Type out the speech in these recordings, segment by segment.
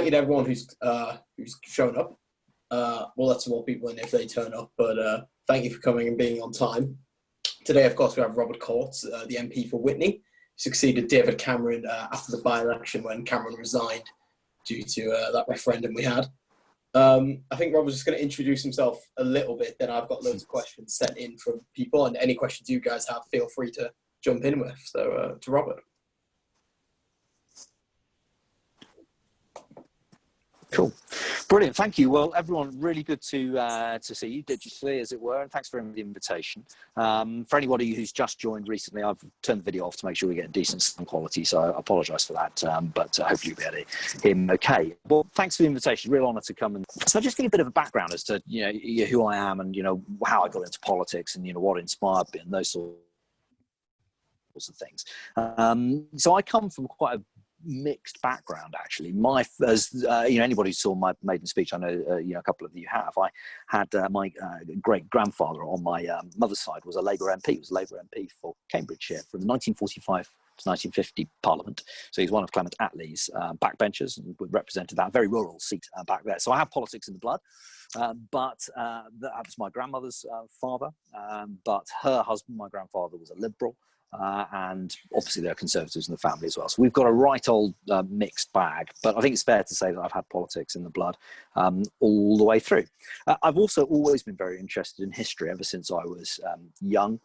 thank everyone who's shown up. We'll let some more people in if they turn up, but thank you for coming and being on time. Today, of course, we have Robert Courts, the MP for Witney, who succeeded David Cameron after the by-election when Cameron resigned due to that referendum we had. I think Robert's just going to introduce himself a little bit, then I've got loads of questions sent in from people, and any questions you guys have, feel free to jump in with. So, to Robert. Cool. Brilliant. Thank you. Well, everyone, really good to see you digitally, as it were, and thanks for the invitation. For anybody who's just joined recently, I've turned the video off to make sure we get decent sound quality, so I apologise for that, but hopefully you'll be able to hear me okay. Well, thanks for the invitation. Real honour to come. And so I'll just give you a bit of a background as to who I am and how I got into politics and what inspired me and those sorts of things. So I come from quite a mixed background, actually. Anybody who saw my maiden speech, I know a couple of you have. I had my great grandfather on my mother's side was a Labour MP. He was a Labour MP for Cambridgeshire from 1945 to 1950 Parliament. So he's one of Clement Attlee's backbenchers and represented that very rural seat back there. So I have politics in the blood. But that was my grandmother's father. But her husband, my grandfather, was a Liberal. And obviously there are Conservatives in the family as well. So we've got a right old mixed bag, but I think it's fair to say that I've had politics in the blood all the way through. I've also always been very interested in history ever since I was young.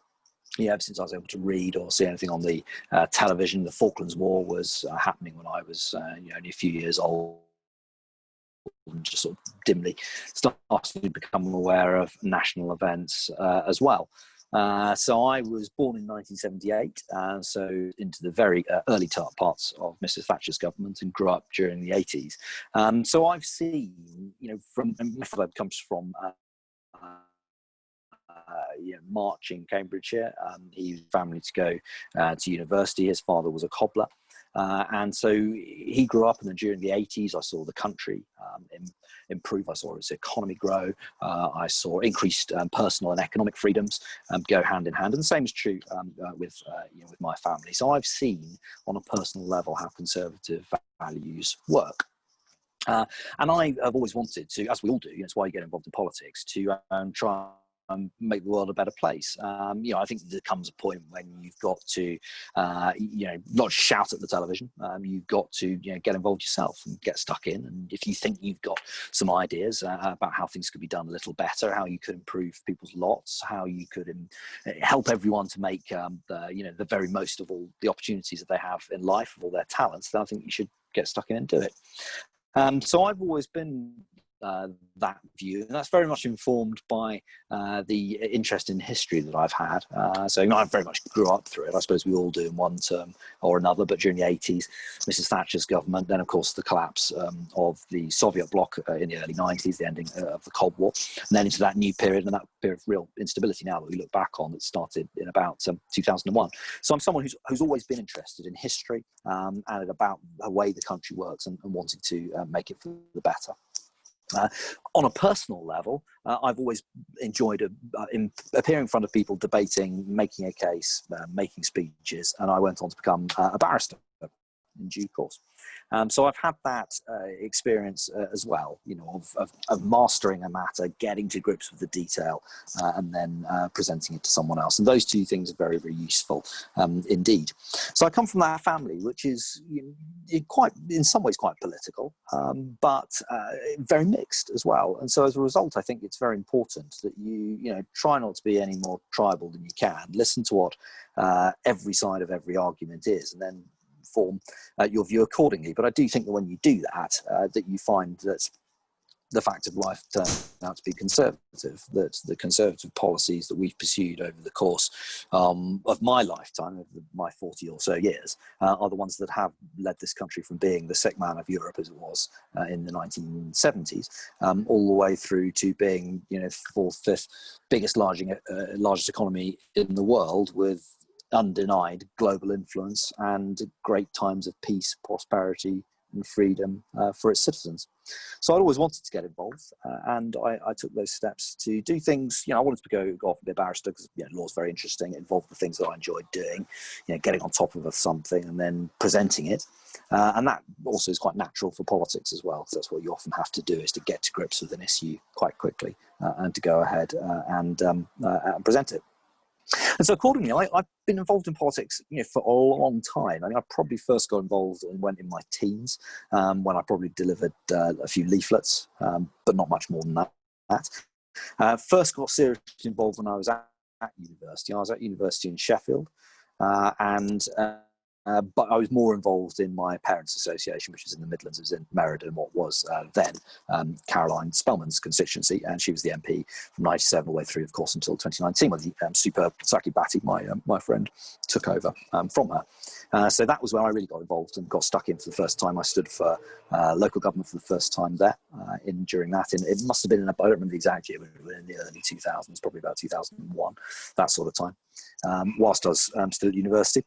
Ever since I was able to read or see anything on the television. The Falklands War was happening when I was only a few years old. And just sort of dimly started to become aware of national events as well. So I was born in 1978, so into the very early parts of Mrs. Thatcher's government, and grew up during the 80s. So I've seen, my father comes from March in Cambridgeshire. He was family to go to university. His father was a cobbler. And so he grew up, and then during the 80s, I saw the country improve. I saw its economy grow. I saw increased personal and economic freedoms go hand in hand. And the same is true with my family. So I've seen on a personal level how conservative values work. And I have always wanted to, as we all do, it's why you get involved in politics, to try and make the world a better place. I think there comes a point when you've got to, not shout at the television. You've got to, get involved yourself and get stuck in. And if you think you've got some ideas about how things could be done a little better, how you could improve people's lots, how you could help everyone to make the very most of all the opportunities that they have in life, of all their talents, then I think you should get stuck in and do it. So I've always been that view, and that's very much informed by the interest in history that I've had. So I very much grew up through it. I suppose we all do in one term or another, but during the 80s, Mrs. Thatcher's government, then of course the collapse of the Soviet bloc in the early 90s, the ending of the Cold War, and then into that new period, and that period of real instability now that we look back on, that started in about 2001. So I'm someone who's always been interested in history and about the way the country works and wanting to make it for the better. On a personal level, I've always enjoyed appearing in front of people, debating, making a case, making speeches, and I went on to become a barrister in due course. So I've had that experience as well, of mastering a matter, getting to grips with the detail, and then presenting it to someone else. And those two things are very, very useful indeed. So I come from that family, which is in some ways quite political, but very mixed as well. And so as a result, I think it's very important that you try not to be any more tribal than you can. Listen to what every side of every argument is, and then form your view accordingly. But I do think that when you do that, that you find that the fact of life turns out to be conservative, that the conservative policies that we've pursued over the course of my lifetime, of my 40 or so years, are the ones that have led this country from being the sick man of Europe, as it was in the 1970s, all the way through to being, fourth, fifth biggest, largest economy in the world, with undenied global influence and great times of peace, prosperity, and freedom for its citizens. So I'd always wanted to get involved, and I took those steps to do things. I wanted to go off and be a barrister because law is very interesting. It involved the things that I enjoyed doing, getting on top of something and then presenting it. And that also is quite natural for politics as well, because that's what you often have to do, is to get to grips with an issue quite quickly and to go ahead and present it. And so accordingly, I've been involved in politics for a long time. I probably first got involved and went in my teens when I probably delivered a few leaflets, but not much more than that. First got seriously involved when I was at university. I was at university in Sheffield, but I was more involved in my parents' association, which is in the Midlands. It was in Meriden, what was then Caroline Spellman's constituency, and she was the MP from 97 all the way through, of course, until 2019, when the superb Saki Batty, my friend, took over from her. So that was when I really got involved and got stuck in for the first time. I stood for local government for the first time there during that. It must have been, I don't remember the exact year, but in the early 2000s, probably about 2001, that sort of time, whilst I was still at university.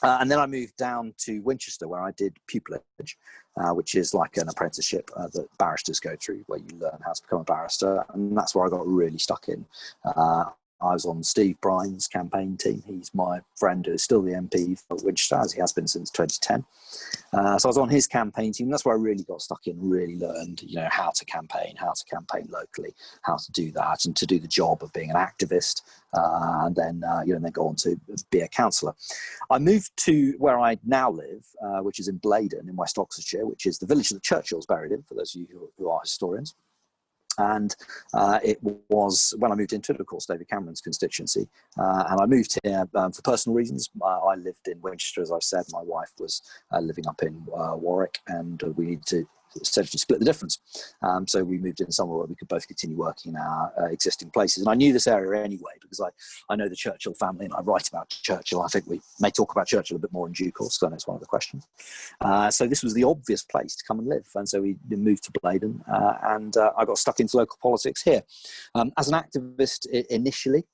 And then I moved down to Winchester, where I did pupillage, which is like an apprenticeship that barristers go through, where you learn how to become a barrister. And that's where I got really stuck in. I was on Steve Bryan's campaign team. He's my friend who is still the MP for Winchester, as he has been since 2010. So I was on his campaign team. That's where I really got stuck in, really learned, how to campaign locally, how to do that, and to do the job of being an activist, and then go on to be a councillor. I moved to where I now live, which is in Blaydon in West Oxfordshire, which is the village that Churchill's buried in, for those of you who are historians. And it was when I moved into it, of course, David Cameron's constituency. And I moved here for personal reasons. I lived in Winchester, as I've said. My wife was living up in Warwick, and we needed to essentially split the difference. So we moved in somewhere where we could both continue working in our existing places. And I knew this area anyway, because I know the Churchill family and I write about Churchill. I think we may talk about Churchill a bit more in due course, because I know it's one of the questions. So this was the obvious place to come and live. And so we moved to Blaydon, and I got stuck into local politics here. As an activist initially,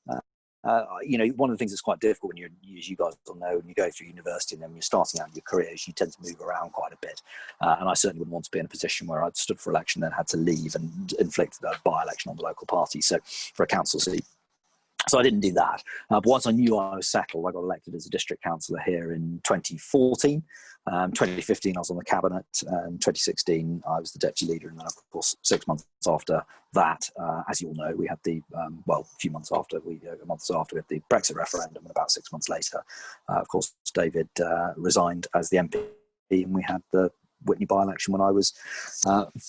one of the things that's quite difficult when as you guys all know, when you go through university and then you're starting out your careers, you tend to move around quite a bit. And I certainly wouldn't want to be in a position where I'd stood for election, then had to leave and inflicted a by-election on the local party. So for a council seat. So I didn't do that. But once I knew I was settled, I got elected as a district councillor here in 2014. 2015, I was on the cabinet. 2016, I was the deputy leader. And then, of course, 6 months after that, as you all know, we had a few months after, a month after, we had the Brexit referendum. And about 6 months later, of course, David resigned as the MP, and we had the Whitney by-election when I was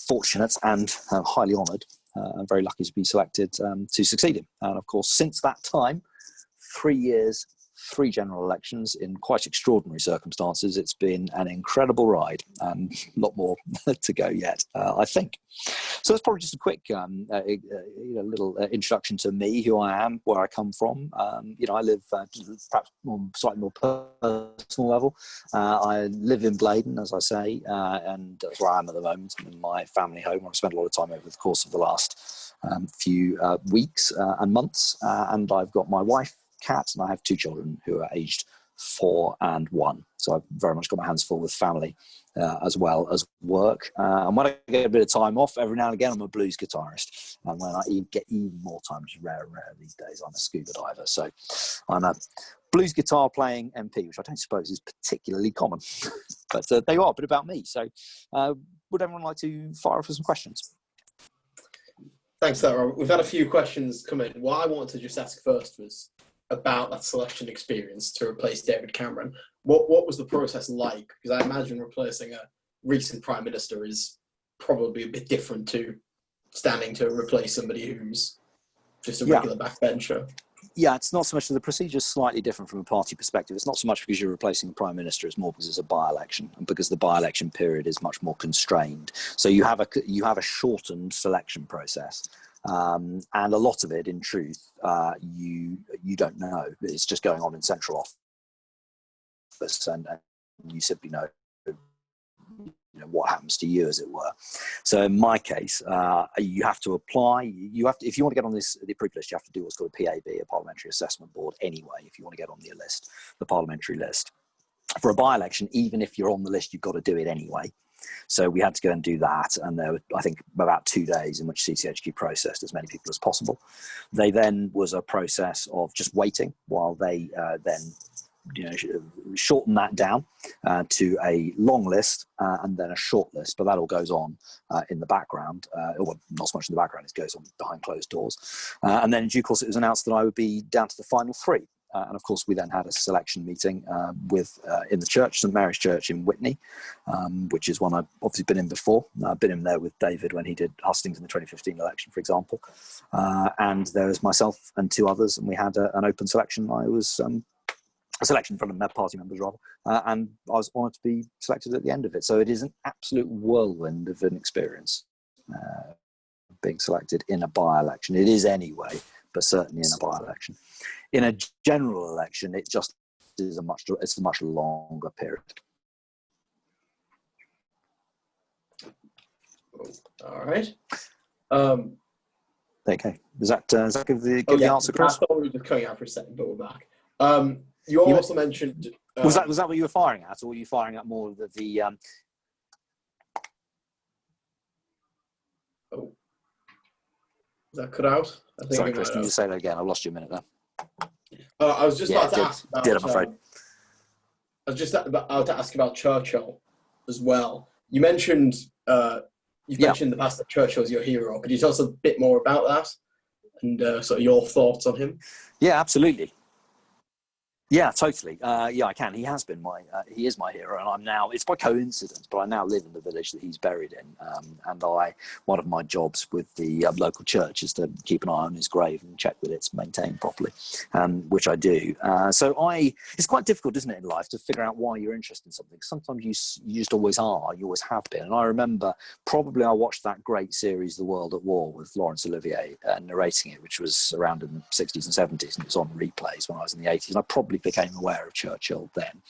fortunate and highly honoured. I'm very lucky to be selected to succeed him. And of course, since that time, 3 years, 3 general elections in quite extraordinary circumstances. It's been an incredible ride, and a lot more to go yet, I think. So that's probably just a quick little introduction to me, who I am, where I come from. I live perhaps slightly more personal level. I live in Blaydon, as I say, and that's where I am at the moment. I'm in my family home, where I've spent a lot of time over the course of the last few weeks and months. And I've got my wife, Kat, and I have 2 children who are aged 4 and 1. So I've very much got my hands full with family as well as work. And when I get a bit of time off, every now and again, I'm a blues guitarist. And when I get even more time, which is rare and rare these days, I'm a scuba diver. So I'm a blues guitar playing MP, which I don't suppose is particularly common. But there you are, a bit about me. So would everyone like to fire off with some questions? Thanks for that, Robert. We've had a few questions come in. What I wanted to just ask first was about that selection experience to replace David Cameron. What was the process like? Because I imagine replacing a recent Prime Minister is probably a bit different to standing to replace somebody who's just a regular backbencher. Yeah, it's not so much, the procedure is slightly different from a party perspective. It's not so much because you're replacing the Prime Minister, it's more because it's a by-election, and because the by-election period is much more constrained. So you have a shortened selection process. And a lot of it, in truth, you don't know. It's just going on in central office, and you simply know what happens to you, as it were. So in my case, you have to apply. If you want to get on the approved list, you have to do what's called a PAB, a Parliamentary Assessment Board, anyway. If you want to get on the parliamentary list. For a by-election, even if you're on the list, you've got to do it anyway. So we had to go and do that. And there were, I think, about 2 days in which CCHQ processed as many people as possible. They then was a process of just waiting while they then shorten that down to a long list and then a short list, but that all goes on in the background, well, not so much in the background, it goes on behind closed doors. And then in due course it was announced that I would be down to the final 3. And of course we then had a selection meeting in the church, St Mary's Church in Witney, which is one I've obviously been in before. I've been in there with David when he did hustings in the 2015 election, for example. And there was myself and 2 others, and we had an open selection. I was a selection from the party members rather, and I was honoured to be selected at the end of it. So it is an absolute whirlwind of an experience being selected in a by-election. It is anyway, but certainly in a by-election. In a general election, it just is it's a much longer period. All right. Okay. Does that give the answer, Chris? I thought we were just cutting out for a second, but we're back. You also mentioned... was that what you were firing at, or were you firing at more of the Oh. Is that cut out? I think Sorry, Chris, can you just say that again? I've lost you a minute there. I was just about to ask about... I'm afraid. I was just about to ask about Churchill as well. You mentioned... You've mentioned in the past that Churchill's your hero. Could you tell us a bit more about that and sort of your thoughts on him? Yeah, absolutely. Yeah, totally. Yeah, I can. He has been he is my hero, and I'm now, it's by coincidence, but I now live in the village that he's buried in. And one of my jobs with the local church is to keep an eye on his grave and check that it's maintained properly, which I do. It's quite difficult, isn't it, in life to figure out why you're interested in something. Sometimes you just always are, you always have been. And I remember probably I watched that great series, The World at War, with Laurence Olivier narrating it, which was around in the 60s and 70s, and it was on replays when I was in the 80s. And I probably became aware of Churchill then.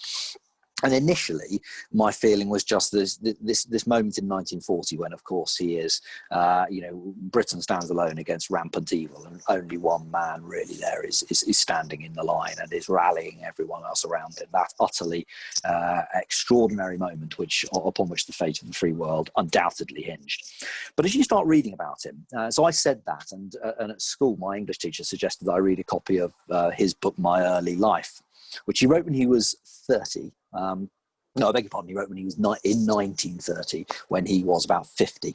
And initially, my feeling was just this moment in 1940 when, of course, he is, Britain stands alone against rampant evil, and only one man really there is standing in the line and is rallying everyone else around him. That utterly extraordinary moment upon which the fate of the free world undoubtedly hinged. But as you start reading about him, so I said that, and at school, my English teacher suggested that I read a copy of his book, My Early Life, which he wrote when he was 30. No, I beg your pardon, he wrote when he was in 1930, when he was about 50.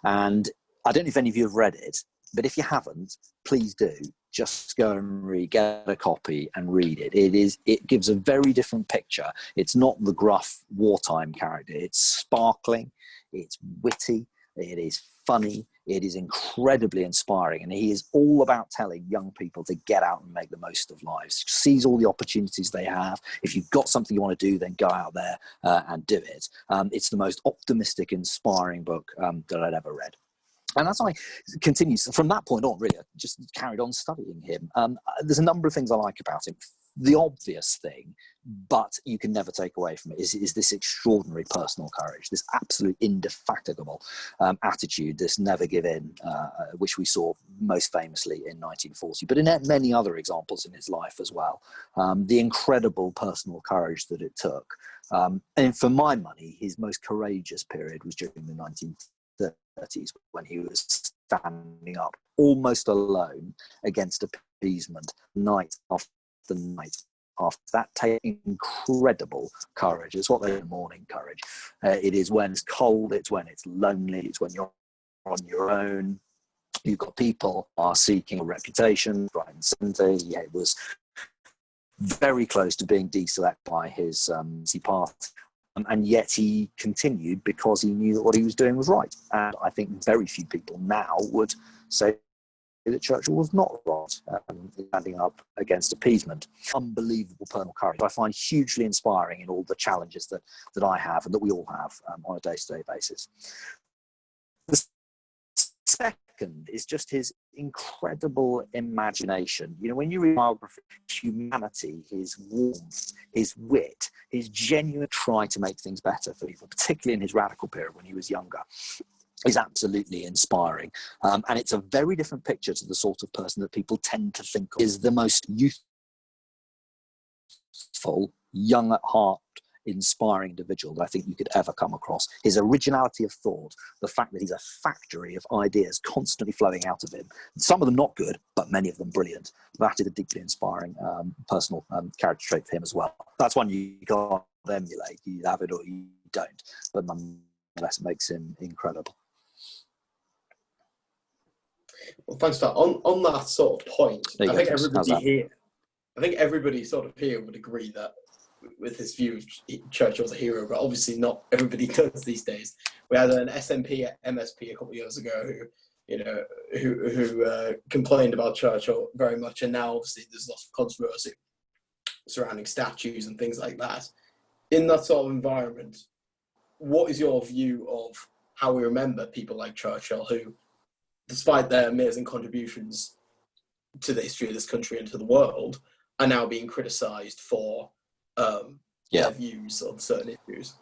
And I don't know if any of you have read it, but if you haven't, please do. Just go and get a copy and read it. It gives a very different picture. It's not the gruff wartime character. It's sparkling, it's witty, it is funny, it is incredibly inspiring, and he is all about telling young people to get out and make the most of lives, seize all the opportunities they have. If you've got something you want to do, then go out there and do it. It's the most optimistic, inspiring book that I'd ever read. And as I continued from that point on, really, I just carried on studying him. There's a number of things I like about him. The obvious thing, but you can never take away from it, is this extraordinary personal courage, this absolute indefatigable attitude, this never give in, which we saw most famously in 1940, but in many other examples in his life as well. The incredible personal courage that it took. And for my money, his most courageous period was during the 1930s, when he was standing up almost alone against appeasement night after night after that, taking incredible courage. It's what they call morning courage. It is when it's cold, it's when it's lonely, it's when you're on your own. You've got people are seeking a reputation, right and centre. He was very close to being deselected by his party. And yet he continued because he knew that what he was doing was right. And I think very few people now would say that Churchill was not right, standing up against appeasement. Unbelievable personal courage. I find hugely inspiring in all the challenges that I have and that we all have on a day-to-day basis. The second is just his incredible imagination. You know, when you read biography, humanity, his warmth, his wit, his genuine try to make things better for people, particularly in his radical period when he was younger, is absolutely inspiring. And it's a very different picture to the sort of person that people tend to think of. Is the most youthful, young at heart, inspiring individual that I think you could ever come across. His originality of thought, the fact that he's a factory of ideas constantly flowing out of him, some of them not good, but many of them brilliant. That is a deeply inspiring personal character trait for him as well. That's one you can't emulate. You have it or you don't, but nonetheless makes him incredible. Well, thanks for that. On that sort of point, I think everybody sort of here would agree that with his view of Churchill as a hero, but obviously not everybody does these days. We had an SNP MSP a couple of years ago who complained about Churchill very much, and now obviously there's lots of controversy surrounding statues and things like that. In that sort of environment, what is your view of how we remember people like Churchill, who, despite their amazing contributions to the history of this country and to the world, are now being criticised for their views on certain issues?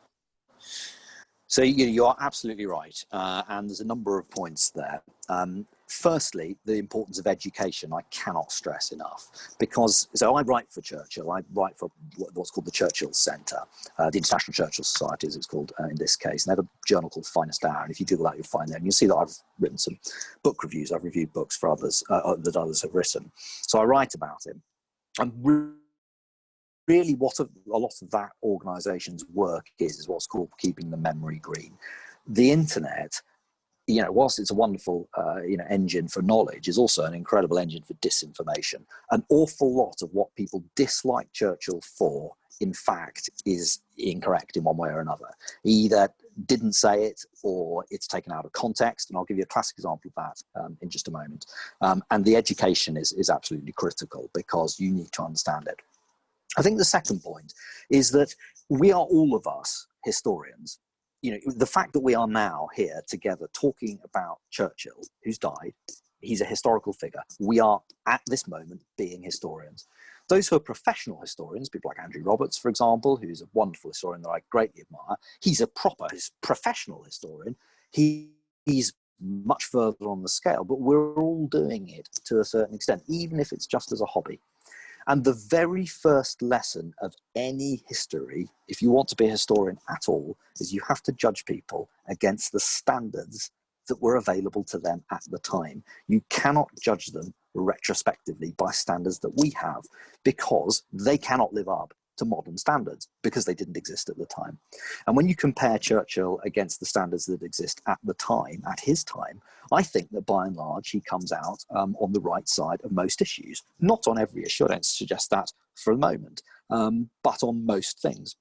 So you are absolutely right, and there's a number of points there. Firstly, the importance of education I cannot stress enough, because I write for Churchill. I write for what's called the Churchill Centre, the International Churchill Society, as it's called in this case. And they have a journal called Finest Hour, and if you Google that, you'll find them. You'll see that I've written some book reviews. I've reviewed books for others that others have written. So I write about him. And really what a lot of that organisation's work is what's called keeping the memory green. The internet, whilst it's a wonderful, engine for knowledge, is also an incredible engine for disinformation. An awful lot of what people dislike Churchill for, in fact, is incorrect in one way or another. He either didn't say it or it's taken out of context, and I'll give you a classic example of that in just a moment. And the education is absolutely critical, because you need to understand it. I think the second point is that we are, all of us, historians. The fact that we are now here together talking about Churchill, who's died, he's a historical figure. We are, at this moment, being historians. Those who are professional historians, people like Andrew Roberts, for example, who's a wonderful historian that I greatly admire, he's a proper professional historian. He's much further on the scale, but we're all doing it to a certain extent, even if it's just as a hobby. And the very first lesson of any history, if you want to be a historian at all, is you have to judge people against the standards that were available to them at the time. You cannot judge them retrospectively by standards that we have, because they cannot live up to modern standards, because they didn't exist at the time. And when you compare Churchill against the standards that exist at the time, at his time, I think that by and large he comes out on the right side of most issues. Not on every issue, I don't suggest that for a moment, but on most things.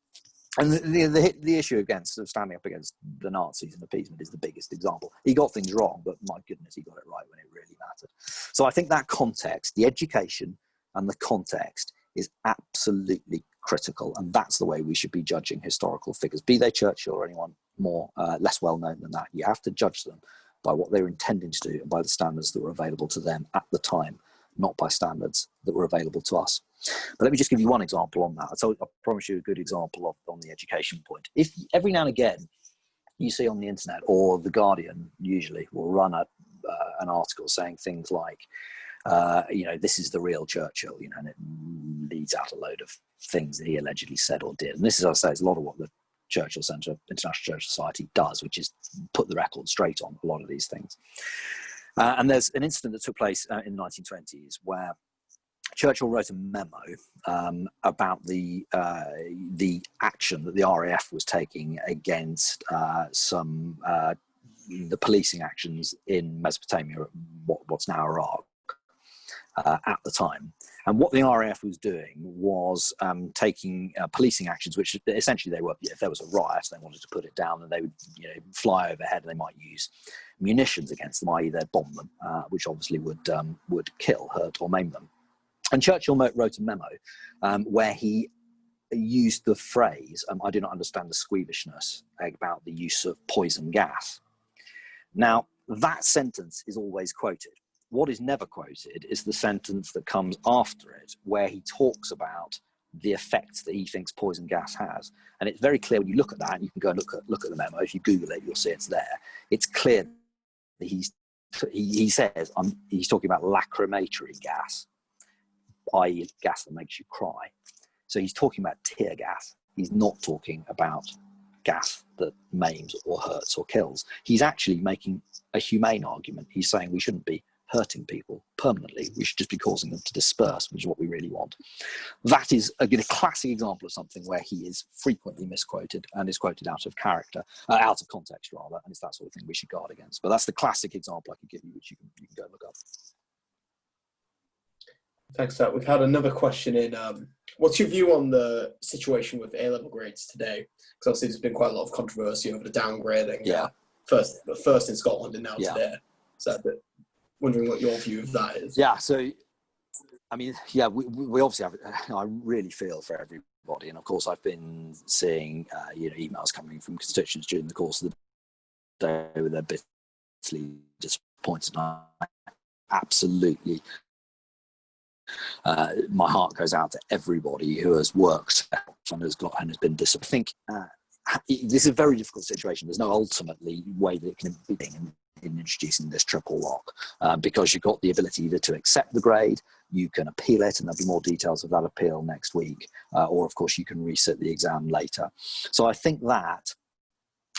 And the issue against standing up against the Nazis and appeasement is the biggest example. He got things wrong, but my goodness, he got it right when it really mattered. So I think that context, the education and the context, is absolutely critical, and that's the way we should be judging historical figures, be they Churchill or anyone more less well known than that. You have to judge them by what they were intending to do and by the standards that were available to them at the time, not by standards that were available to us. But let me just give you one example on that. So I promise you a good example on the education point. If every now and again you see on the internet, or The Guardian usually will run an article saying things like, this is the real Churchill, and it leads out a load of things that he allegedly said or did. And this is, as I say, is a lot of what the Churchill Centre, International Church Society does, which is put the record straight on a lot of these things. And there's an incident that took place in the 1920s where Churchill wrote a memo about the action that the RAF was taking against the policing actions in Mesopotamia, what's now Iraq, at the time. And what the RAF was doing was taking policing actions, which essentially they were, if there was a riot, they wanted to put it down, and they would fly overhead, and they might use munitions against them, i.e. they'd bomb them, which obviously would kill, hurt, or maim them. And Churchill wrote a memo where he used the phrase, I do not understand the squeamishness about the use of poison gas. Now, that sentence is always quoted. What is never quoted is the sentence that comes after it, where he talks about the effects that he thinks poison gas has. And it's very clear when you look at that, and you can go and look at the memo. If you Google it, you'll see it's there. It's clear that he says he's talking about lacrimatory gas, i.e. gas that makes you cry. So he's talking about tear gas. He's not talking about gas that maims or hurts or kills. He's actually making a humane argument. He's saying we shouldn't be hurting people permanently. We should just be causing them to disperse, which is what we really want. That is a classic example of something where he is frequently misquoted and is quoted out of character, out of context rather, and it's that sort of thing we should guard against. But that's the classic example I could give you, which you can go look up. Thanks for that. We've had another question in. What's your view on the situation with A-level grades today? Because obviously there's been quite a lot of controversy over the downgrading. Yeah. First in Scotland and now Yeah. today. So wondering what your view of that is. Yeah, so, I mean, yeah, we obviously have, I really feel for everybody. And of course, I've been seeing, emails coming from constituents during the course of the day where they're bitterly disappointed. I absolutely, my heart goes out to everybody who has worked and has been disappointed. I think this is a very difficult situation. There's no ultimately way that it can be in introducing this triple lock, because you've got the ability either to accept the grade, you can appeal it, and there'll be more details of that appeal next week, or of course you can resit the exam later. So I think that,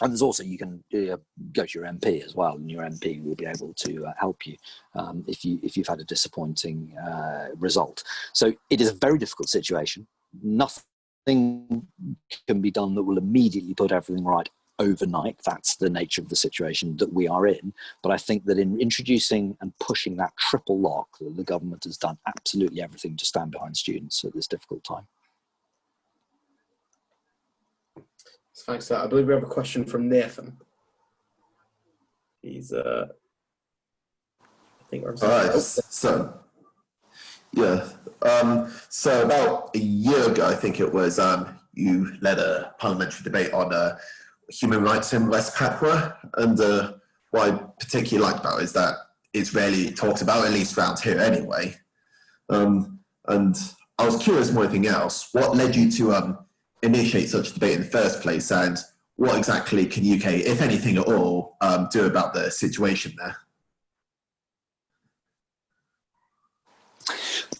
and there's also, you can go to your MP as well, and your MP will be able to help you if you've had a disappointing result. So it is a very difficult situation. Nothing can be done that will immediately put everything right overnight. That's the nature of the situation that we are in. But I think that in introducing and pushing that triple lock, the government has done absolutely everything to stand behind students at this difficult time. Thanks for that. I believe we have a question from Nathan. He's, I think we're... All right, so, yeah. So about a year ago, I think it was, you led a parliamentary debate on human rights in West Papua, and what I particularly like about it is that it's rarely talked about, at least around here anyway. And I was curious more than anything else, what led you to initiate such a debate in the first place, and what exactly can UK, if anything at all, do about the situation there?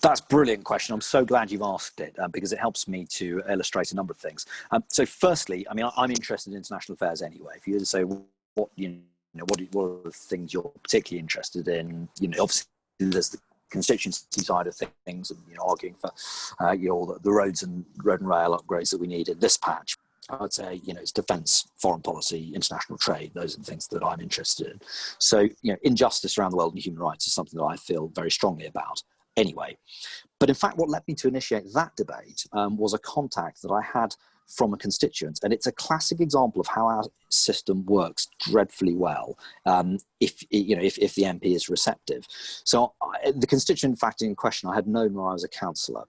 That's a brilliant question. I'm so glad you've asked it, because it helps me to illustrate a number of things. So firstly, I mean, I'm interested in international affairs anyway. If you were to say, what are the things you're particularly interested in, obviously there's the constituency side of things, and arguing for the road and rail upgrades that we need in this patch. I would say it's defence, foreign policy, international trade. Those are the things that I'm interested in. So injustice around the world and human rights is something that I feel very strongly about anyway. But in fact, what led me to initiate that debate was a contact that I had from a constituent, and it's a classic example of how our system works dreadfully well if the MP is receptive. So the constituent, in fact, in question, I had known when I was a councillor.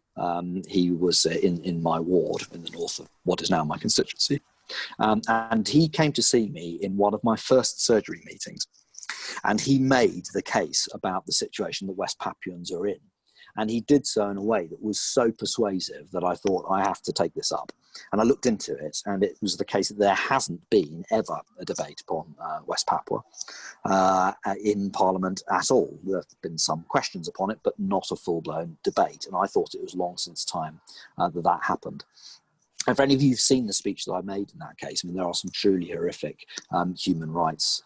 He was in my ward in the north of what is now my constituency, and he came to see me in one of my first surgery meetings, and he made the case about the situation that West Papuans are in. And he did so in a way that was so persuasive that I thought, I have to take this up. And I looked into it, and it was the case that there hasn't been ever a debate upon West Papua in Parliament at all. There have been some questions upon it, but not a full-blown debate. And I thought it was long since time that happened. And for any of you who've seen the speech that I made in that case, I mean, there are some truly horrific human rights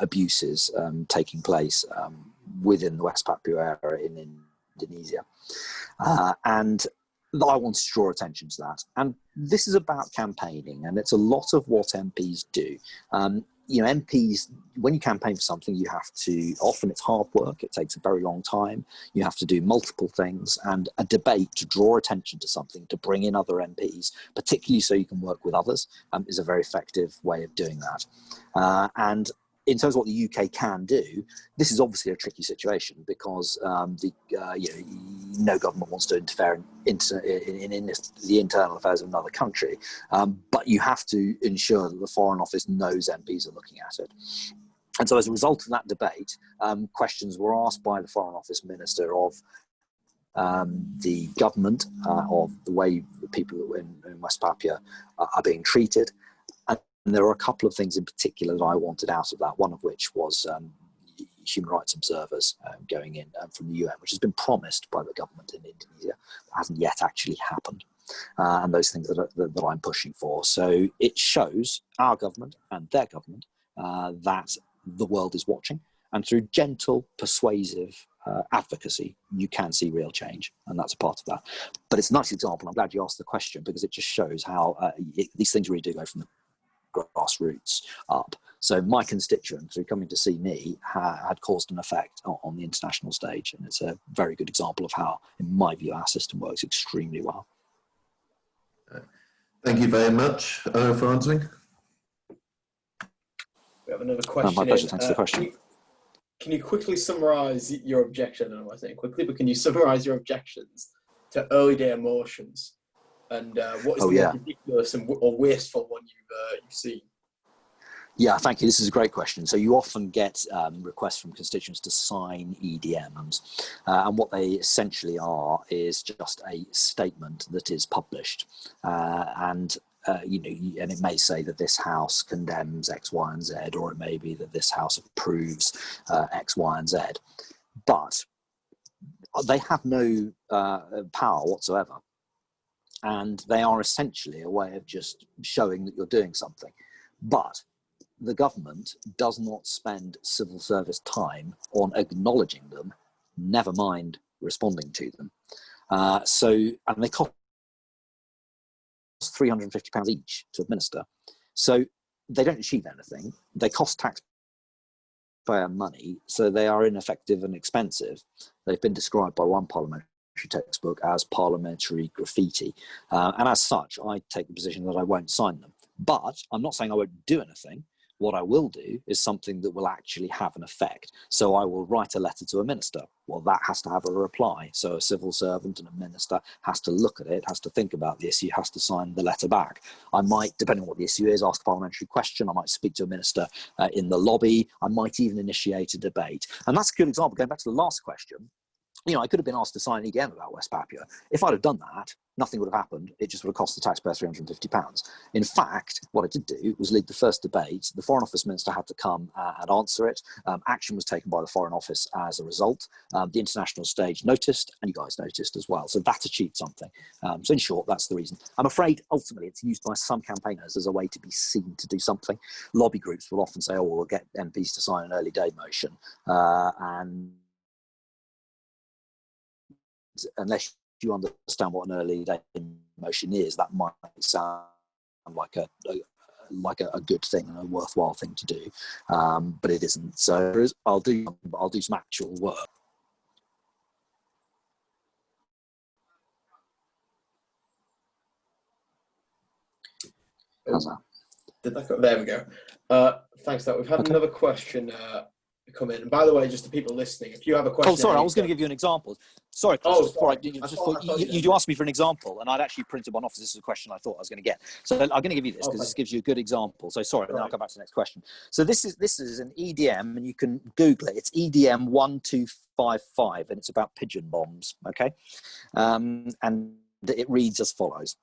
abuses taking place within the West Papua area in Indonesia. And I wanted to draw attention to that. And this is about campaigning, and it's a lot of what MPs do. MPs, when you campaign for something, you have to, often it's hard work, it takes a very long time, you have to do multiple things, and a debate to draw attention to something, to bring in other MPs, particularly so you can work with others, is a very effective way of doing that. And in terms of what the UK can do, this is obviously a tricky situation because no government wants to interfere in the internal affairs of another country, but you have to ensure that the Foreign Office knows MPs are looking at it. And so as a result of that debate, questions were asked by the Foreign Office Minister of the government, of the way the people in West Papua are being treated. And there were a couple of things in particular that I wanted out of that, one of which was human rights observers going in from the UN, which has been promised by the government in Indonesia, but hasn't yet actually happened. and those things that I'm pushing for. So it shows our government and their government that the world is watching, and through gentle, persuasive advocacy, you can see real change, and that's a part of that. But it's a nice example. I'm glad you asked the question, because it just shows how these things really do go from the grassroots up. So my constituent, through coming to see me, had caused an effect on the international stage, and it's a very good example of how, in my view, our system works extremely well. Thank you very much for answering. We have another question. My pleasure. Thanks for the question. Can you quickly summarise your objection? I don't know what I'm saying quickly, but can you summarise your objections to early day abortions, and what is the most ridiculous or wasteful one you've seen? Yeah, thank you. This is a great question. So you often get requests from constituents to sign EDMs, and what they essentially are is just a statement that is published, and it may say that this House condemns X, Y, and Z, or it may be that this House approves X, Y, and Z, but they have no power whatsoever, and they are essentially a way of just showing that you're doing something. But the government does not spend civil service time on acknowledging them, never mind responding to them. And they cost £350 each to administer. So they don't achieve anything. They cost taxpayer money, so they are ineffective and expensive. They've been described by one parliamentary textbook as parliamentary graffiti. And as such, I take the position that I won't sign them. But I'm not saying I won't do anything. What I will do is something that will actually have an effect. So I will write a letter to a minister. Well, that has to have a reply. So a civil servant and a minister has to look at it, has to think about the issue, has to sign the letter back. I might, depending on what the issue is, ask a parliamentary question. I might speak to a minister in the lobby. I might even initiate a debate. And that's a good example. Going back to the last question, I could have been asked to sign an EDM about West Papua. If I'd have done that, nothing would have happened. It just would have cost the taxpayer £350. In fact, what I did do was lead the first debate. The Foreign Office Minister had to come and answer it. Action was taken by the Foreign Office as a result. The international stage noticed, and you guys noticed as well. So that achieved something. So in short, that's the reason. I'm afraid, ultimately, it's used by some campaigners as a way to be seen to do something. Lobby groups will often say, we'll get MPs to sign an early day motion. And unless you understand what an early day motion is, that might sound like a good thing and a worthwhile thing to do, but it isn't. So I'll do some actual work. How's that? There we go. Thanks. That we've had another question come in. And by the way, just to people listening, if you have a question... Oh, sorry, I was going to give you an example. Sorry, Chris, you asked me for an example, and I'd actually printed one off. This is a question I thought I was going to get. So I'm going to give you this, because this gives you a good example. So sorry, then I'll come back to the next question. So this is an EDM, and you can Google it. It's EDM 1255, and it's about pigeon bombs, okay? And it reads as follows.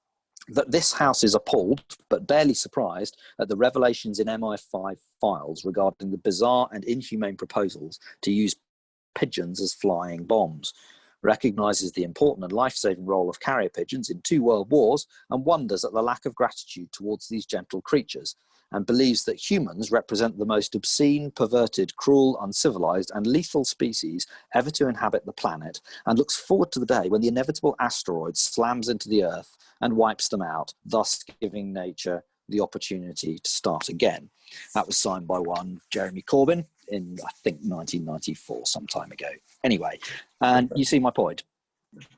That this House is appalled, but barely surprised, at the revelations in MI5 files regarding the bizarre and inhumane proposals to use pigeons as flying bombs, recognises the important and life-saving role of carrier pigeons in 2 world wars, and wonders at the lack of gratitude towards these gentle creatures, and believes that humans represent the most obscene, perverted, cruel, uncivilized, and lethal species ever to inhabit the planet, and looks forward to the day when the inevitable asteroid slams into the Earth and wipes them out, thus giving nature the opportunity to start again. That was signed by one Jeremy Corbyn in, I think, 1994, some time ago. Anyway, and you see my point.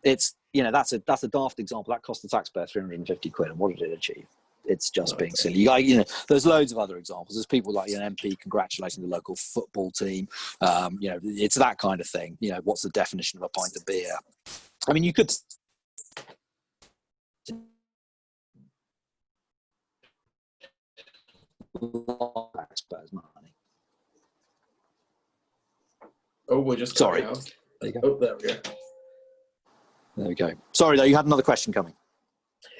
It's, that's a daft example. That cost the taxpayer £350, and what did it achieve? It's just being silly. There's loads of other examples. There's people like an MP congratulating the local football team. It's that kind of thing. What's the definition of a pint of beer? I mean, you could... taxpayers' money. Oh, we're just... Sorry. There you go. Oh, there we go. There we go. Sorry, though, you had another question coming.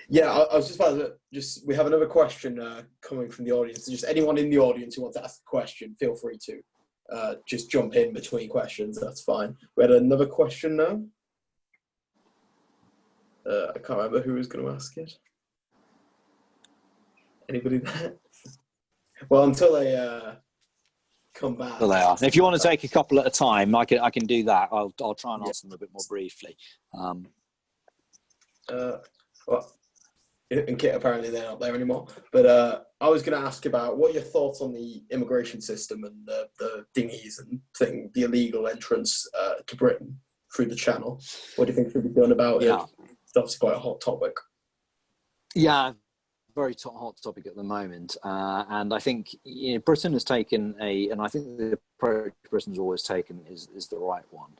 Yeah, I was just about to we have another question coming from the audience. So just anyone in the audience who wants to ask a question, feel free to just jump in between questions. That's fine. We had another question now. I can't remember who was going to ask it. Anybody there? Well, until they come back. Well, they are. If you want to take a couple at a time, I can do that. I'll try and answer them a bit more briefly. Well, and Kit, apparently they're not there anymore. But I was going to ask about what are your thoughts on the immigration system and the dinghies and the illegal entrance to Britain through the Channel. What do you think should be done about it? It's obviously quite a hot topic. Yeah, very hot topic at the moment. And I think Britain has taken and I think the approach Britain's always taken is the right one,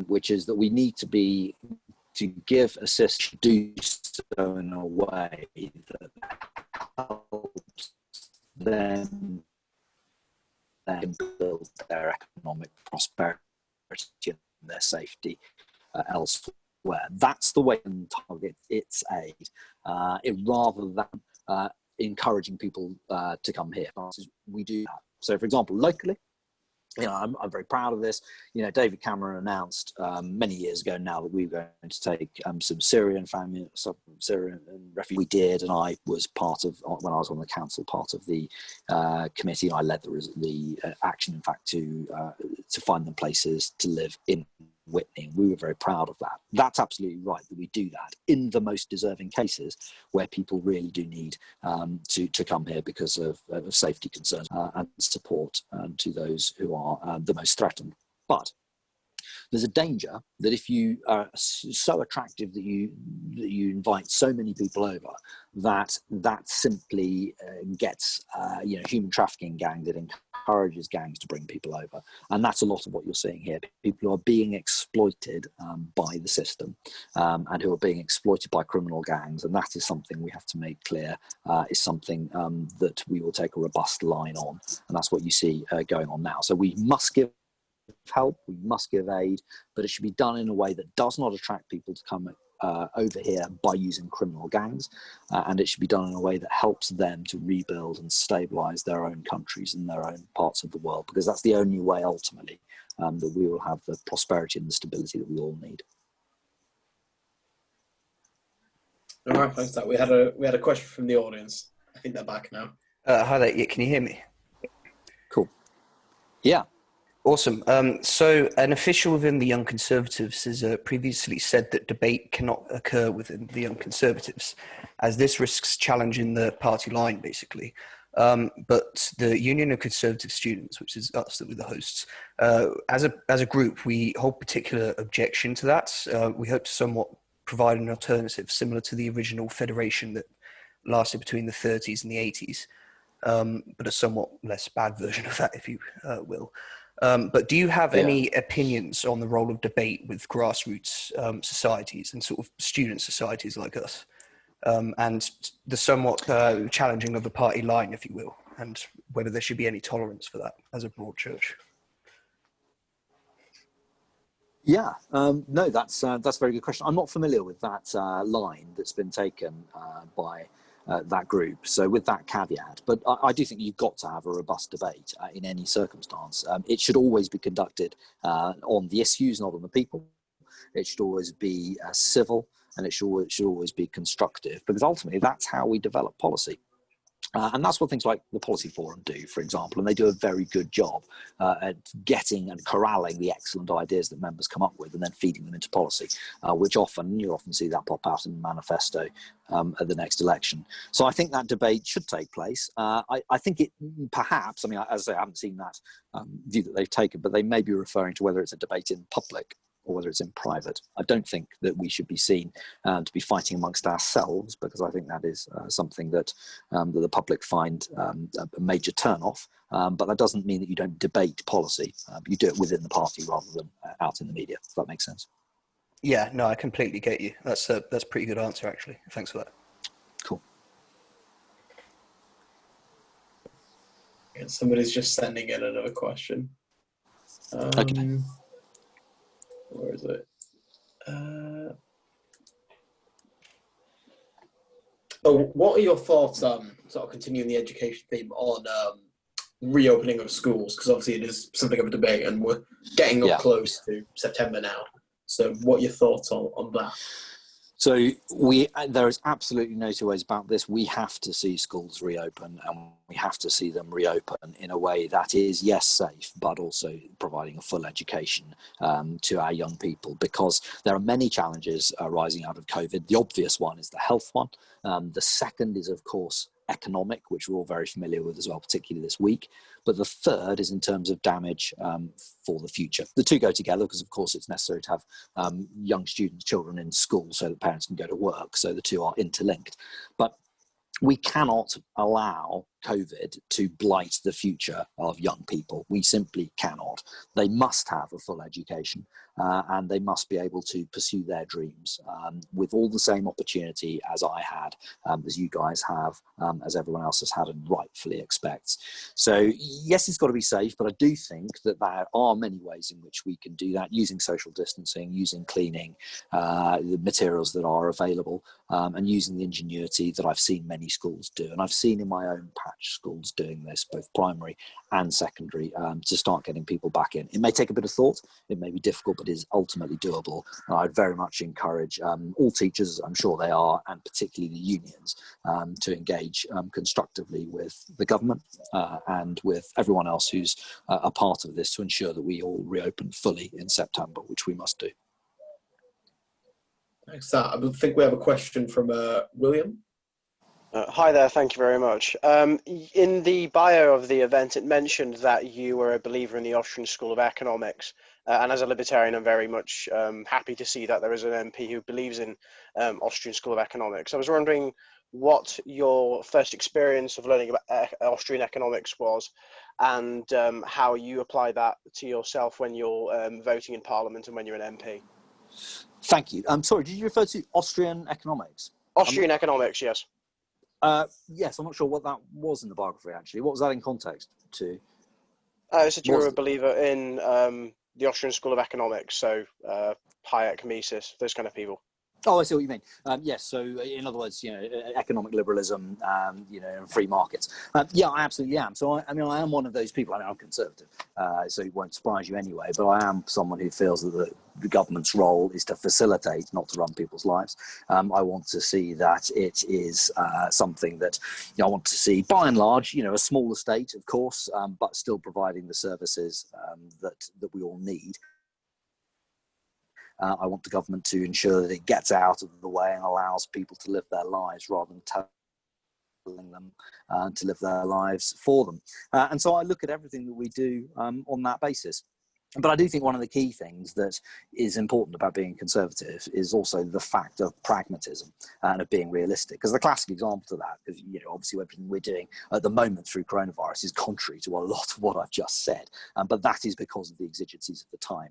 which is that we need to give assistance, do so in a way that helps them build their economic prosperity and their safety elsewhere. That's the way to target its aid, rather than encouraging people to come here. We do that. So, for example, locally, I'm very proud of this. David Cameron announced many years ago now that we were going to take some Syrian family, some Syrian refugees. We did, and I was part of, when I was on the council, part of the committee. I led the action, in fact, to find them places to live in Whitney. We were very proud of that. That's absolutely right that we do that in the most deserving cases where people really do need to come here because of safety concerns and support to those who are the most threatened. But there's a danger that if you are so attractive that you invite so many people over, that simply gets human trafficking gangs. It encourages gangs to bring people over, and that's a lot of what you're seeing here. People who are being exploited by the system, and who are being exploited by criminal gangs, and that is something we have to make clear is something that we will take a robust line on, and that's what you see going on now. So we must give help, we must give aid, but it should be done in a way that does not attract people to come over here by using criminal gangs, and it should be done in a way that helps them to rebuild and stabilize their own countries and their own parts of the world, because that's the only way ultimately that we will have the prosperity and the stability that we all need. All right, thanks. We had a question from the audience. I think they're back now. Hi there. Yeah, can you hear me? Cool. Yeah. Awesome. So an official within the Young Conservatives has previously said that debate cannot occur within the Young Conservatives, as this risks challenging the party line, basically. But the Union of Conservative Students, which is us that we're the hosts, as a group, we hold particular objection to that. We hope to somewhat provide an alternative similar to the original federation that lasted between the 30s and the 80s, but a somewhat less bad version of that, if you will. But do you have any opinions on the role of debate with grassroots societies and sort of student societies like us, and the somewhat challenging of the party line, if you will, and whether there should be any tolerance for that as a broad church? Yeah, no, that's a very good question. I'm not familiar with that line that's been taken by that group. So with that caveat, but I do think you've got to have a robust debate in any circumstance. It should always be conducted on the issues, not on the people. It should always be civil, and it should always be constructive, because ultimately that's how we develop policy. And that's what things like the Policy Forum do, for example, and they do a very good job at getting and corralling the excellent ideas that members come up with and then feeding them into policy, which you often see that pop out in the manifesto at the next election. So I think that debate should take place. I think it perhaps, as I say, I haven't seen that view that they've taken, but they may be referring to whether it's a debate in public or whether it's in private. I don't think that we should be seen to be fighting amongst ourselves, because I think that is something that the public find a major turn-off. But that doesn't mean that you don't debate policy. You do it within the party rather than out in the media, if that makes sense. Yeah, no, I completely get you. That's a pretty good answer, actually. Thanks for that. Cool. Somebody's just sending in another question. Okay. Where is it? What are your thoughts on sort of continuing the education theme on reopening of schools? Because obviously it is something of a debate, and we're getting up close to September now. So what are your thoughts on that? So there is absolutely no two ways about this. We have to see schools reopen, and we have to see them reopen in a way that is, yes, safe, but also providing a full education to our young people, because there are many challenges arising out of COVID. The obvious one is the health one. The second is, of course, economic, which we're all very familiar with as well, particularly this week. But the third is in terms of damage for the future. The two go together because, of course, it's necessary to have young students, children in school so that parents can go to work. So the two are interlinked. But we cannot allow COVID to blight the future of young people. We simply cannot. They must have a full education and they must be able to pursue their dreams with all the same opportunity as I had, as you guys have, as everyone else has had and rightfully expects. So yes, it's got to be safe, but I do think that there are many ways in which we can do that, using social distancing, using cleaning, the materials that are available, and using the ingenuity that I've seen many schools do. And I've seen in my own patch schools doing this, both primary and secondary, to start getting people back in. It may take a bit of thought, it may be difficult, but it is ultimately doable. And I'd very much encourage all teachers, I'm sure they are, and particularly the unions, to engage constructively with the government and with everyone else who's a part of this to ensure that we all reopen fully in September, which we must do. Thanks. I think we have a question from William. Hi there, thank you very much. In the bio of the event, it mentioned that you were a believer in the Austrian School of Economics. And as a libertarian, I'm very much happy to see that there is an MP who believes in Austrian School of Economics. I was wondering what your first experience of learning about Austrian economics was, and how you apply that to yourself when you're voting in Parliament and when you're an MP. Thank you. I'm sorry, did you refer to Austrian economics? Austrian economics, yes. Yes, I'm not sure what that was in the biography, actually. What was that in context to? I said you were a believer in the Austrian School of Economics, so Hayek, Mises, those kind of people. Oh, I see what you mean. Yes, so in other words, economic liberalism, and free markets. Yeah, I absolutely am. So, I am one of those people. I'm conservative, so it won't surprise you anyway, but I am someone who feels that the government's role is to facilitate, not to run people's lives. I want to see that it is something that I want to see, by and large, a smaller state, of course, but still providing the services that we all need. I want the government to ensure that it gets out of the way and allows people to live their lives rather than telling them to live their lives for them. And so I look at everything that we do on that basis. But I do think one of the key things that is important about being conservative is also the fact of pragmatism and of being realistic. Because the classic example to that, because obviously everything we're doing at the moment through coronavirus is contrary to a lot of what I've just said. But that is because of the exigencies of the time.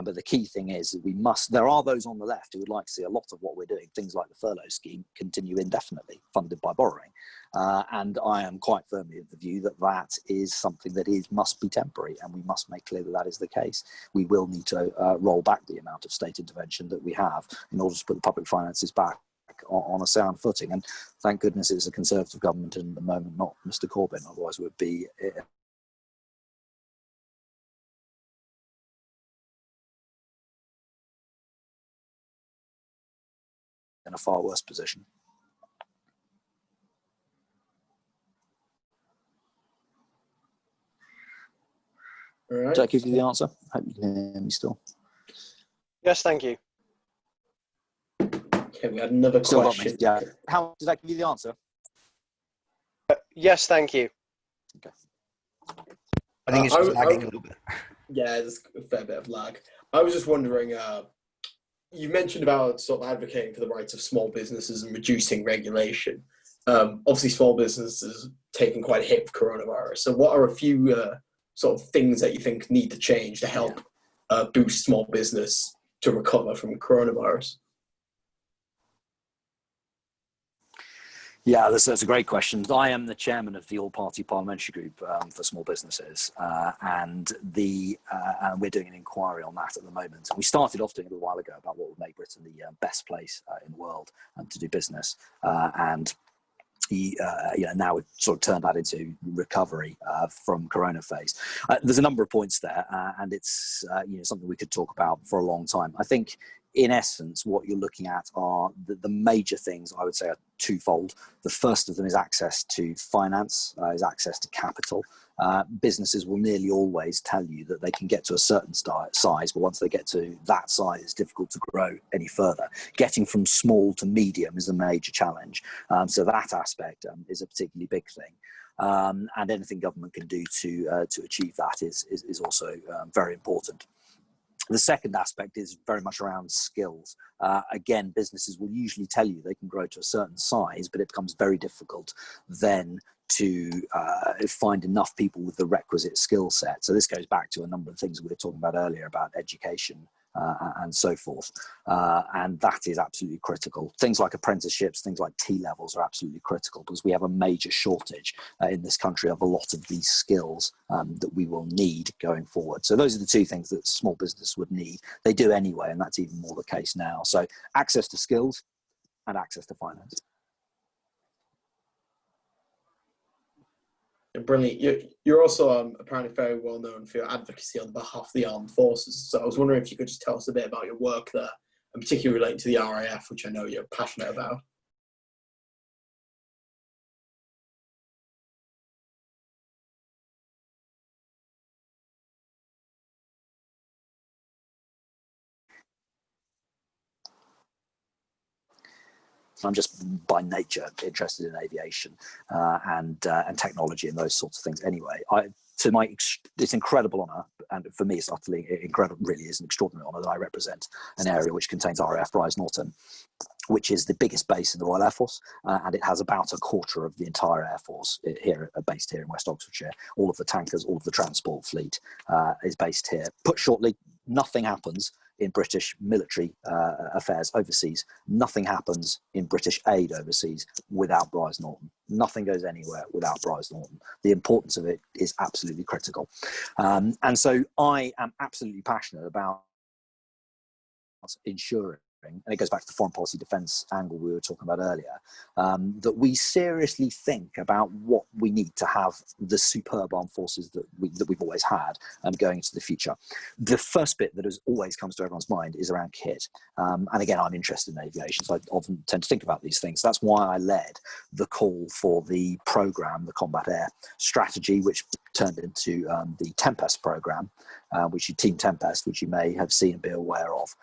But the key thing is that there are those on the left who would like to see a lot of what we're doing, things like the furlough scheme, continue indefinitely, funded by borrowing. And I am quite firmly of the view that that is something that must be temporary, and we must make clear that that is the case. We will need to roll back the amount of state intervention that we have in order to put the public finances back on a sound footing. And thank goodness it's a Conservative government in the moment, not Mr. Corbyn, otherwise it would be in a far worse position. All right. Did I give you the answer? I hope you can hear me still. Yes, thank you. Okay, we had another Still question. got me. Yeah. How did I give you the answer? Yes, thank you. Okay. I think it's just lagging a little bit. Yeah, there's a fair bit of lag. I was just wondering, you mentioned about sort of advocating for the rights of small businesses and reducing regulation. Obviously, small businesses taking quite a hit with coronavirus. So what are a few sort of things that you think need to change to help boost small business to recover from coronavirus? Yeah, that's a great question. I am the chairman of the all-party parliamentary group for small businesses, and we're doing an inquiry on that at the moment. We started off doing it a while ago about what would make Britain the best place in the world to do business, and now we've sort of turned that into recovery from corona phase. There's a number of points there, and it's something we could talk about for a long time. I think in essence, what you're looking at are the major things, I would say, are twofold. The first of them is access to finance, is access to capital. Businesses will nearly always tell you that they can get to a certain size, but once they get to that size, it's difficult to grow any further. Getting from small to medium is a major challenge. So that aspect is a particularly big thing. And anything government can do to achieve that is also very important. The second aspect is very much around skills. Again, businesses will usually tell you they can grow to a certain size, but it becomes very difficult then to find enough people with the requisite skill set. So this goes back to a number of things we were talking about earlier about education and so forth. And that is absolutely critical. Things like apprenticeships, things like T-levels are absolutely critical because we have a major shortage in this country of a lot of these skills that we will need going forward. So those are the two things that small business would need. They do anyway, and that's even more the case now. So access to skills and access to finance. Brilliant. You're also apparently very well known for your advocacy on behalf of the armed forces. So I was wondering if you could just tell us a bit about your work there, and particularly relating to the RAF, which I know you're passionate about. I'm just by nature interested in aviation and technology and those sorts of things. Anyway, it's incredible honour, and for me it's utterly incredible, really is an extraordinary honour that I represent an area which contains RAF Brize Norton, which is the biggest base in the Royal Air Force, and it has about a quarter of the entire Air Force based here in West Oxfordshire. All of the tankers, all of the transport fleet is based here. Put shortly, nothing happens in British military affairs overseas. Nothing happens in British aid overseas without Brize Norton. Nothing goes anywhere without Brize Norton. The importance of it is absolutely critical. And so I am absolutely passionate about ensuring, and it goes back to the foreign policy defence angle we were talking about earlier, that we seriously think about what we need to have the superb armed forces that we've always had going into the future. The first bit that always comes to everyone's mind is around kit. And again, I'm interested in aviation, so I often tend to think about these things. That's why I led the call for the programme, the Combat Air Strategy, which turned into the Tempest programme, Team Tempest, which you may have seen and be aware of.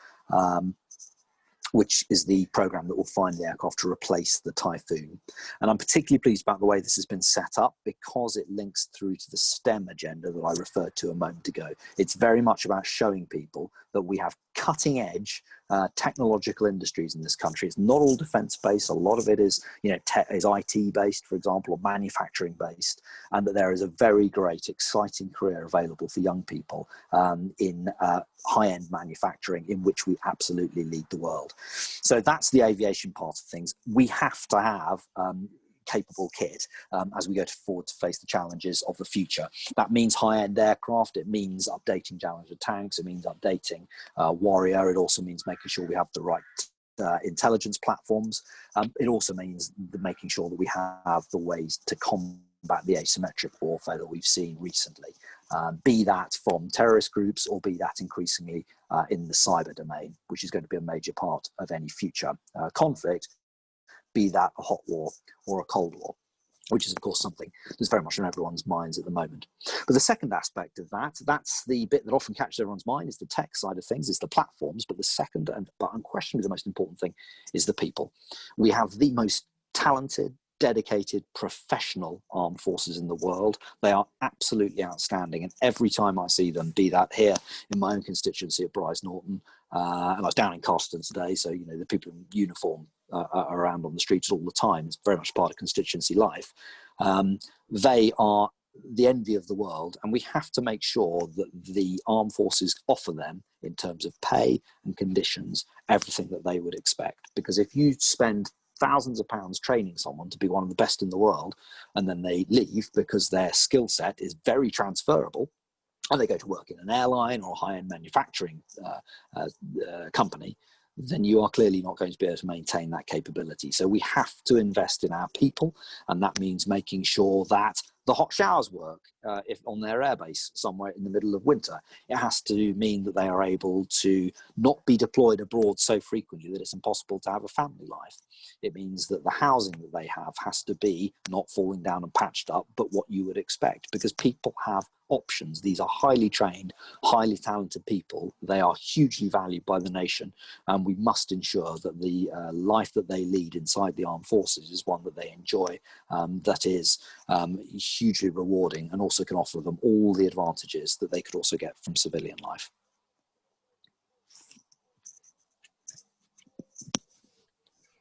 Which is the program that will find the aircraft to replace the Typhoon. And I'm particularly pleased about the way this has been set up because it links through to the STEM agenda that I referred to a moment ago. It's very much about showing people that we have cutting edge technological industries in this country. It's not all defense based. A lot of it is, is IT based, for example, or manufacturing based, and that there is a very great, exciting career available for young people in high-end manufacturing, in which we absolutely lead the world. So that's the aviation part of things. We have to have capable kit as we go forward to face the challenges of the future. That means high-end aircraft, it means updating Challenger tanks, it means updating Warrior, it also means making sure we have the right intelligence platforms. It also means making sure that we have the ways to combat the asymmetric warfare that we've seen recently, be that from terrorist groups or be that increasingly in the cyber domain, which is going to be a major part of any future conflict, be that a hot war or a cold war, which is of course something that's very much on everyone's minds at the moment. But the second aspect of that's the bit that often catches everyone's mind, is the tech side of things, is the platforms. But the second, but unquestionably the most important thing, is the people. We have the most talented, dedicated, professional armed forces in the world. They are absolutely outstanding, and every time I see them, be that here in my own constituency at Brize Norton, and I was down in Coston today, so the people in uniform around on the streets all the time. It's very much part of constituency life. They are the envy of the world, and we have to make sure that the armed forces offer them, in terms of pay and conditions, everything that they would expect. Because if you spend thousands of pounds training someone to be one of the best in the world, and then they leave because their skill set is very transferable, and they go to work in an airline or a high-end manufacturing company, then you are clearly not going to be able to maintain that capability. So we have to invest in our people, and that means making sure that the hot showers work if on their airbase somewhere in the middle of winter. It has to mean that they are able to not be deployed abroad so frequently that it's impossible to have a family life. It means that the housing that they have has to be not falling down and patched up, but what you would expect, because people have options. These are highly trained, highly talented people. They are hugely valued by the nation, and we must ensure that the life that they lead inside the armed forces is one that they enjoy, that is hugely rewarding, and also can offer them all the advantages that they could also get from civilian life.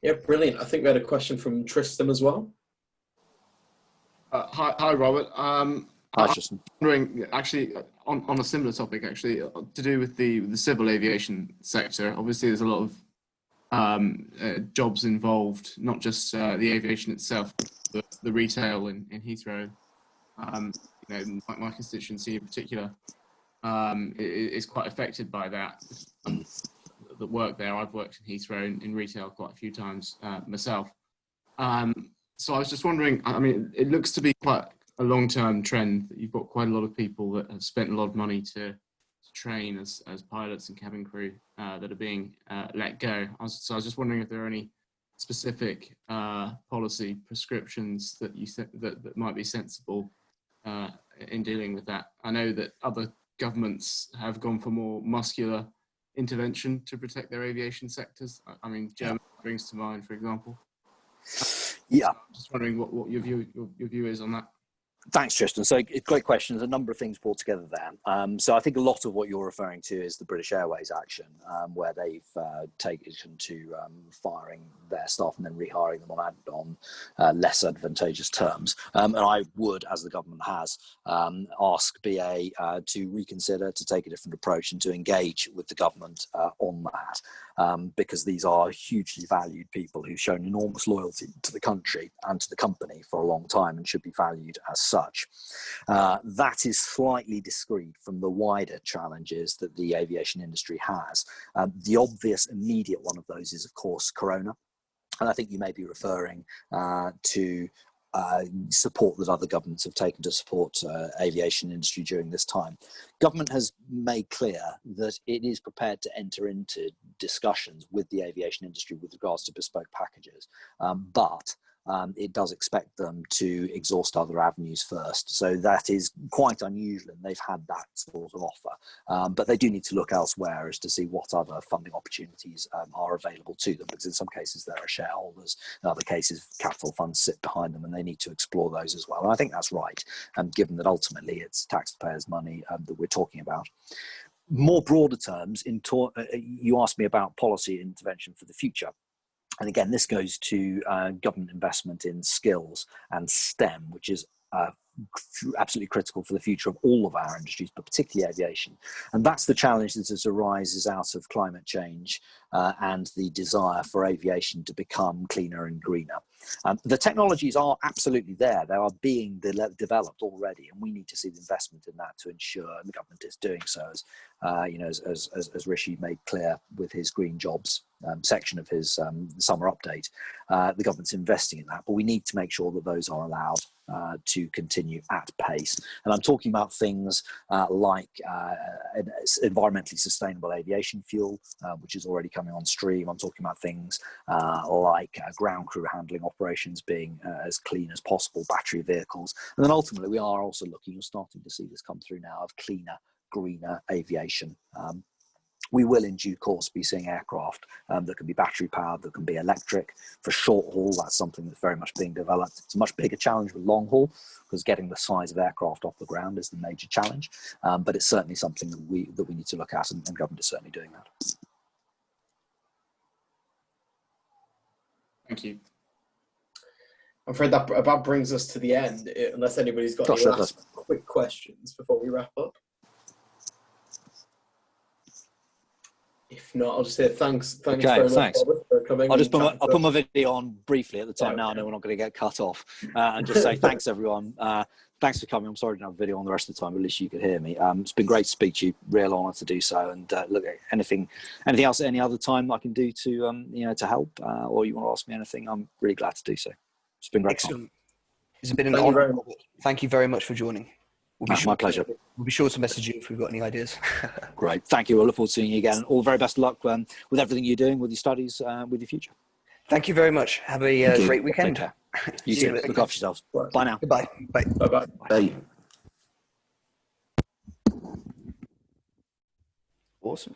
Yeah, brilliant. I think we had a question from Tristan as well. Hi, Robert. Hi, Tristan. I'm wondering, actually, on a similar topic, actually, to do with the civil aviation sector. Obviously, there's a lot of jobs involved, not just the aviation itself, but the retail in Heathrow. My constituency in particular is quite affected by that. The work there, I've worked in Heathrow in retail quite a few times myself. So I was just wondering, I mean, it looks to be quite a long-term trend that you've got quite a lot of people that have spent a lot of money to train as pilots and cabin crew that are being let go. So I was just wondering if there are any specific policy prescriptions that you think that might be sensible in dealing with that. I know that other governments have gone for more muscular intervention to protect their aviation sectors. I mean, Germany brings to mind, for example. Yeah. Just wondering what your view is on that. Thanks, Tristan. So great questions, a number of things brought together there. So I think a lot of what you're referring to is the British Airways action, where they've taken to firing their staff and then rehiring them on less advantageous terms. And I would, as the government has, ask BA to reconsider, to take a different approach and to engage with the government on that, because these are hugely valued people who've shown enormous loyalty to the country and to the company for a long time and should be valued as such. That is slightly discrete from the wider challenges that the aviation industry has. The obvious immediate one of those is, of course, Corona. And I think you may be referring to support that other governments have taken to support aviation industry during this time. Government has made clear that it is prepared to enter into discussions with the aviation industry with regards to bespoke packages, but it does expect them to exhaust other avenues first. So that is quite unusual, and they've had that sort of offer. But they do need to look elsewhere as to see what other funding opportunities are available to them, because in some cases there are shareholders, in other cases capital funds sit behind them, and they need to explore those as well. And I think that's right, given that ultimately it's taxpayers' money that we're talking about. More broader terms, you asked me about policy intervention for the future. And again, this goes to government investment in skills and STEM, which is absolutely critical for the future of all of our industries, but particularly aviation. And that's the challenge that arises out of climate change and the desire for aviation to become cleaner and greener. The technologies are absolutely there. They are being developed already, and we need to see the investment in that to ensure, and the government is doing so, as Rishi made clear with his green jobs section of his summer update. The government's investing in that, but we need to make sure that those are allowed to continue at pace. And I'm talking about things like environmentally sustainable aviation fuel, which is already coming on stream. I'm talking about things like ground crew handling operations being as clean as possible, battery vehicles. And then ultimately we are also looking, you're starting to see this come through now, of cleaner, greener aviation. We will in due course be seeing aircraft that can be battery powered, that can be electric. For short haul, that's something that's very much being developed. It's a much bigger challenge with long haul, because getting the size of aircraft off the ground is the major challenge. But it's certainly something that we need to look at, and government is certainly doing that. Thank you. I'm afraid that about brings us to the end, unless anybody's got any last quick questions before we wrap up. If not, I'll just say thanks very much, Robert, for coming. I'll put my video on briefly at the time. Now I know we're not going to get cut off, and just say thanks everyone. Thanks for coming. I'm sorry I didn't have a video on the rest of the time, but at least you could hear me. It's been great to speak to you. Real honour to do so. And look, anything else at any other time I can do to to help, or you want to ask me anything, I'm really glad to do so. It's been great. Excellent. It's been an Thank you honor. very much. Thank you very much for joining. We'll be My pleasure. We'll be sure to message you if we've got any ideas. Great. Thank you. I look forward to seeing you again. All the very best of luck with everything you're doing, with your studies, with your future. Thank you very much. Have a great weekend. Take care. You See too. you. Look after yourselves. Bye now. Goodbye. Bye. Bye-bye. Hey. Awesome.